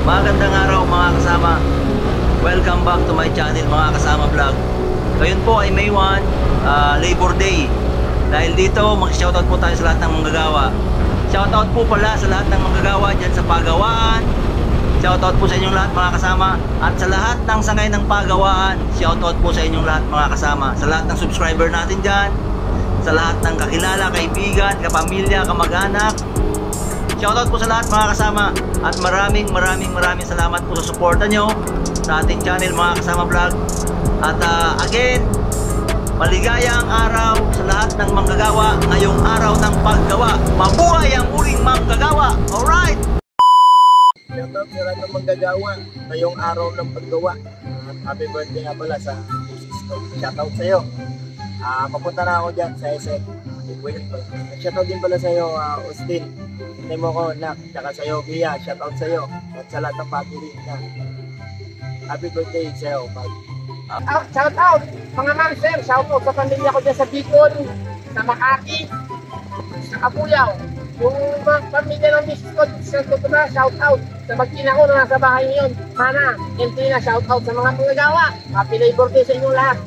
Magandang araw mga kasama. Welcome back to my channel mga kasama vlog. Ngayon po ay May 1, Labor Day. Dahil dito mag-shoutout po tayo sa lahat ng manggagawa. Shoutout po pala sa lahat ng manggagawa dyan sa pagawaan. Shoutout po sa inyong lahat mga kasama. At sa lahat ng sangay ng pagawaan, shoutout po sa inyong lahat mga kasama. Sa lahat ng subscriber natin dyan, sa lahat ng kakilala, kaibigan, kapamilya, kamag-anak, shoutout po sa lahat mga kasama. At maraming salamat po sa suporta nyo sa ating channel mga kasama vlog. At again, maligayang araw sa lahat ng manggagawa ngayong araw ng paggawa. Mabuhay ang uling manggagawa. Alright! Shoutout sa lahat ng manggagawa ngayong araw ng paggawa. Happy birthday nga pala sa shoutout sa iyo. Papunta na ako dyan sa SM. Shoutout din pala sa iyo, Austin. Hintay mo ko, Nak. Tsaka sa iyo, Bia. Shoutout sa iyo. At sa lahat ng family na. Happy birthday sa iyo, Pag. Shoutout! Mga ma'am, sir. Shoutout sa pamilya ko dyan sa Bicol, sa Makati, sa Kapuyaw. Yung mga pamilya ng misis ko, shoutout. Sa mag-ina ko na nasa bahay ngayon. Hana, Entina, shoutout sa mga manggagawa. Happy Labor Day sa inyong lahat.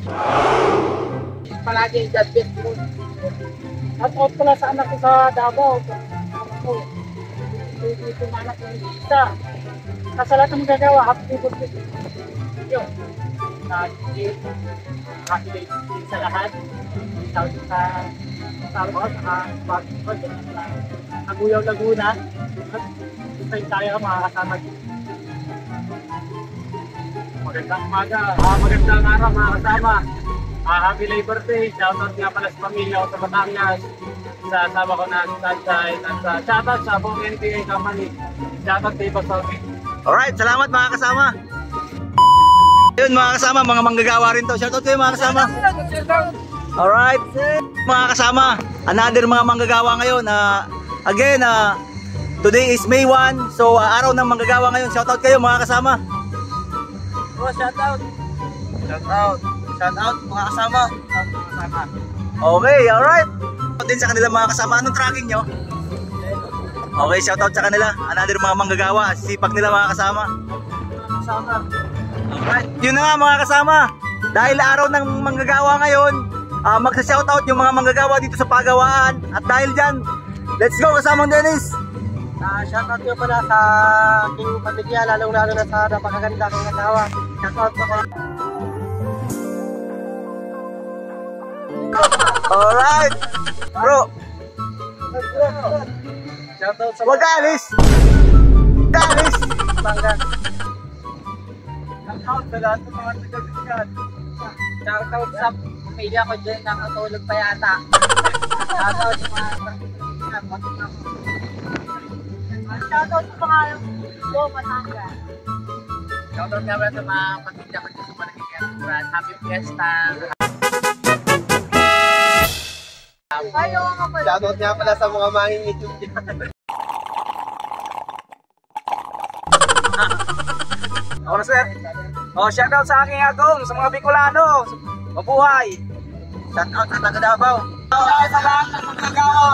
Palagi, God bless you. Shoutout pala sa anak ko sa Davao. Dito na anak ko isa. Sa lahat ng manggagawa, happy Labor Day. Yun. Happy Labor Day sa lahat. Shoutout sa Starbucks, sa Kaguyaw Laguna. At tayo mga kasama dito. Magandang umaga, magandang araw mga kasama. Happy Labor Day. Shoutout nga pala sa pamilya ko sa Batangas, sa asawa ko na si Tansay, at shoutout sa buong NPA company. Shoutout kay Basofi. Alright, salamat mga kasama. Yun mga kasama, mga manggagawa rin to. Shoutout kayo mga kasama. Alright, mga kasama, another mga manggagawa ngayon. Again, today is May 1, so araw ng manggagawa ngayon. Shoutout kayo mga kasama. Oh, shoutout. Shoutout mga kasama. Okay, alright. Shoutout din sa kanila mga kasama. Anong tracking nyo? Okay, shoutout sa kanila. Another mga manggagawa. Sipag nila mga kasama. Alright, yun na nga mga kasama. Dahil araw ng manggagawa ngayon, magsa-shoutout yung mga manggagawa dito sa pagawaan. At dahil dyan, let's go kasamang Dennis. Shoutout ko pala sa aking pamilya, lalong-lalo na sa napakaganda kong asawa. Shoutout ko kayo. Alright, bro. Shoutout sa Wag alis. Alis. Bangga. Shoutout sa lahat ng mga taga-bigan. Shoutout sa pamilya ko dyan, nakatulog pa yata. Shoutout sa mga Shoutout sa mga Batangas. shoutout nga pala sa mga pamilya ko dyan sa Marikina. Happy Fiesta. Shoutout nga pala sa mga manging YouTube dyan. Ako na sir. Shoutout sa aking agong, sa mga Bicolano. Mabuhay. Shoutout sa taga Davao. Shoutout sa lahat ng manggagawa.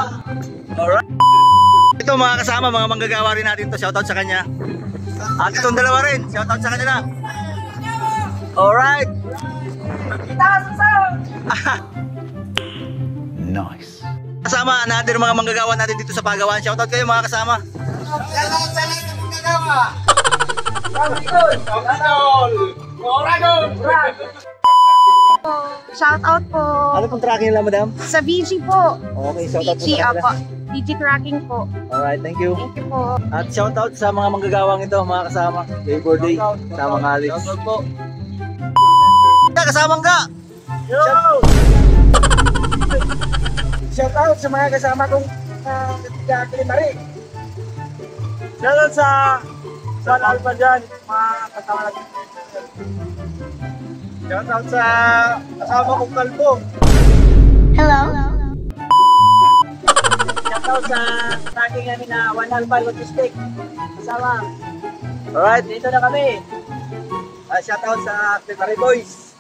Alright. Ito mga kasama, mga manggagawa rin natin to. Shoutout sa kanya. At itong dalawa rin. Shoutout sa kanila. Alright. Nice. Kasama, another mga manggagawa natin dito sa pagawaan. Shoutout kayo mga kasama. Shoutout sa lahat ng manggagawa. Shoutout po Ano pong tracking nila, madam? sa VG po. Okay, shoutout po VG, sa kanila. VG tracking po. Alright, thank you. Thank you po. At shoutout sa mga manggagawang ito, mga kasama. Labor Day, sama ng Alex. Shoutout po. Kasamang ka! Shoutout sa mga kasama kong Kilimari. Shoutout sa San Alba dyan, mga kasama natin. Shoutout sa kasama kong Kalbo. Hello? Shoutout sa tracking namin na One Alba Logistic. Kasama. Alright, Dito na kami. Shoutout sa Kilimari Boys.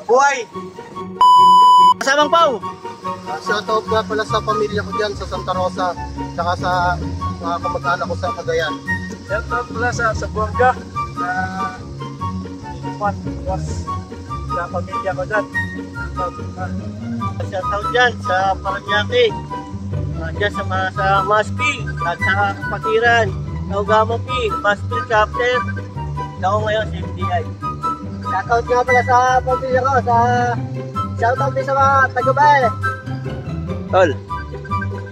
Buhay! kasamang Pau! Shoutout nga pala sa pamilya ko dyan sa Santa Rosa, tsaka sa mga kamag-anak ko sa Cagayan. Shout out pala sa Buanga, sa Ipan, sa pamilya ko dyan. Shout out dyan sa Paranaque, dyan sa Maspi, at sa Patiran, sa Ugamopi, Maspi Chapter. Ako ngayon sa MDI. Shout out nga pala sa pamilya ko, shout out din sa mga taga-Bay. Tol.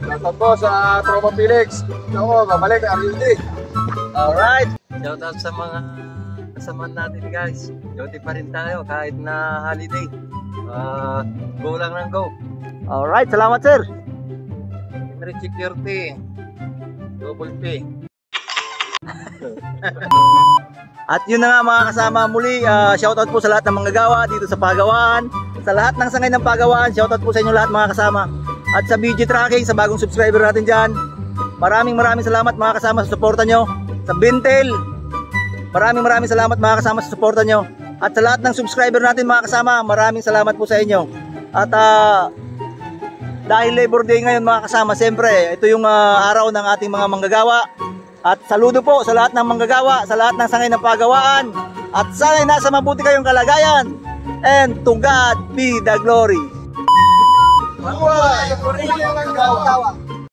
Shoutout po sa Tropa Felix. Ako, babalik na RUD. Alright. Shoutout sa mga kasama natin guys. Duty pa rin tayo kahit na holiday. Go lang ng go. Alright, salamat sir. Emery Security. Double P. At yun na nga mga kasama, muli shoutout po sa lahat ng manggagawa dito sa Pagawaan, sa lahat ng sangay ng Pagawaan, shoutout po sa inyo lahat mga kasama. At sa BG Tracking, sa bagong subscriber natin dyan, maraming salamat mga kasama sa suporta nyo. Sa Bintel, maraming salamat mga kasama sa suporta nyo. At sa lahat ng subscriber natin mga kasama, maraming salamat po sa inyo. At dahil Labor Day ngayon mga kasama, siyempre ito yung araw ng ating mga manggagawa. At saludo po sa lahat ng manggagawa, sa lahat ng sangay ng Pagawaan. At sana'y nasa mabuti kayong kalagayan. And to God be the glory. Mabuhay! Original ng gawa!